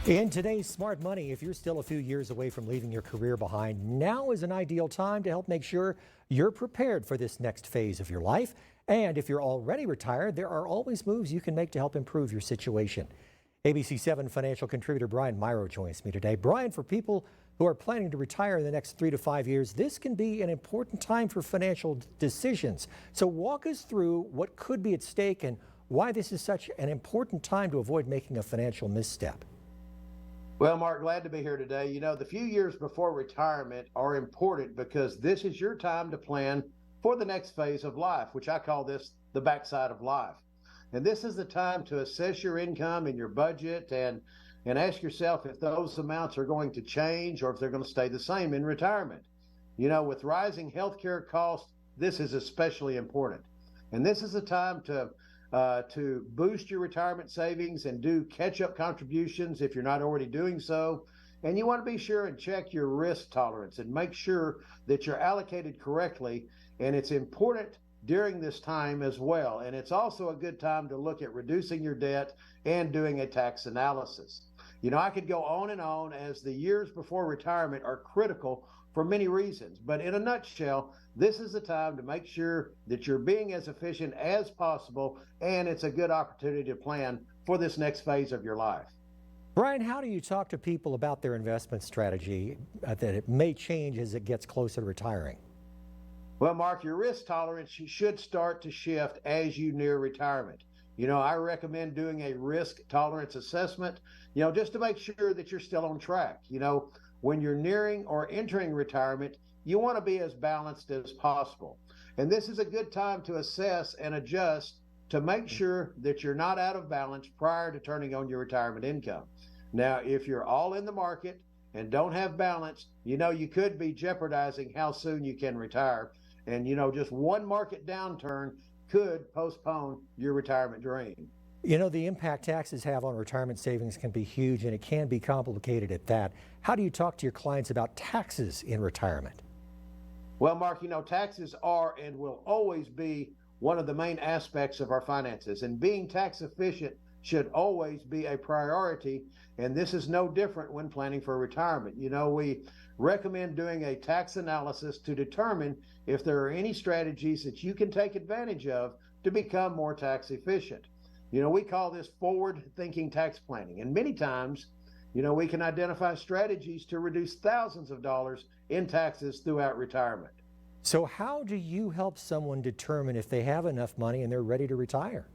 In today's Smart Money, if you're still a few years away from leaving your career behind, now is an ideal time to help make sure you're prepared for this next phase of your life. And if you're already retired, there are always moves you can make to help improve your situation. ABC-7 financial contributor Brian Mirau joins me today. Brian, for people who are planning to retire in the next 3 to 5 years, this can be an important time for financial decisions. So walk us through what could be at stake and why this is such an important time to avoid making a financial misstep. Well, Mark, glad to be here today. You know, the few years before retirement are important because this is your time to plan for the next phase of life, which I call this the backside of life. And this is the time to assess your income and your budget and ask yourself if those amounts are going to change or if they're going to stay the same in retirement. You know, with rising healthcare costs, this is especially important. And this is the time to boost your retirement savings and do catch-up contributions if you're not already doing so. And you want to be sure and check your risk tolerance and make sure that you're allocated correctly. And it's important during this time as well. And it's also a good time to look at reducing your debt and doing a tax analysis. You know, I could go on and on, as the years before retirement are critical for many reasons. But in a nutshell, this is the time to make sure that you're being as efficient as possible, and it's a good opportunity to plan for this next phase of your life. Brian, how do you talk to people about their investment strategy that it may change as it gets closer to retiring? Well, Mark, your risk tolerance should start to shift as you near retirement. You know, I recommend doing a risk tolerance assessment, you know, just to make sure that you're still on track. You know, when you're nearing or entering retirement, you want to be as balanced as possible. And this is a good time to assess and adjust to make sure that you're not out of balance prior to turning on your retirement income. Now, if you're all in the market and don't have balance, you know, you could be jeopardizing how soon you can retire. And, you know, just one market downturn could postpone your retirement dream. You know, the impact taxes have on retirement savings can be huge, and it can be complicated at that. How do you talk to your clients about taxes in retirement? Well, Mark, you know, taxes are and will always be one of the main aspects of our finances, and being tax efficient should always be a priority. And this is no different when planning for retirement. You know, we recommend doing a tax analysis to determine if there are any strategies that you can take advantage of to become more tax efficient. You know, we call this forward-thinking tax planning. And many times, you know, we can identify strategies to reduce thousands of dollars in taxes throughout retirement. So how do you help someone determine if they have enough money and they're ready to retire?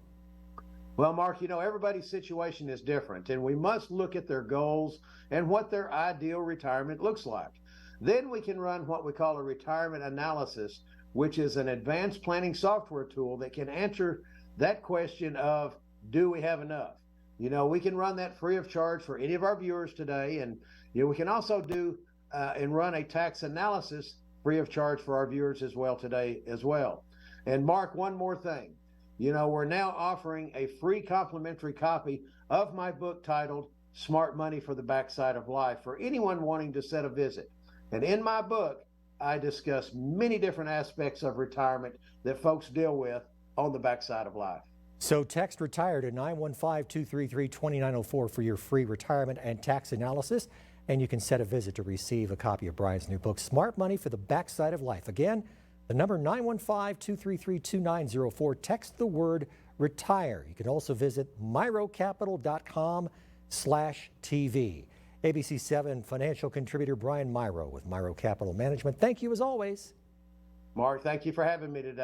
Well, Mark, you know, everybody's situation is different, and we must look at their goals and what their ideal retirement looks like. Then we can run what we call a retirement analysis, which is an advanced planning software tool that can answer that question of, do we have enough? You know, we can run that free of charge for any of our viewers today. And, you know, we can also do and run a tax analysis free of charge for our viewers as well today as well. And Mark, one more thing. You know, we're now offering a free complimentary copy of my book titled Smart Money for the Backside of Life for anyone wanting to set a visit. And in my book, I discuss many different aspects of retirement that folks deal with on the backside of life. So text RETIRE to 915-233-2904 for your free retirement and tax analysis, and you can set a visit to receive a copy of Brian's new book, Smart Money for the Backside of Life. Again, the number 915-233-2904. Text the word RETIRE. You can also visit myrocapital.com/TV. ABC-7 financial contributor Brian Mirau with Mirau Capital Management. Thank you as always. Mark, thank you for having me today.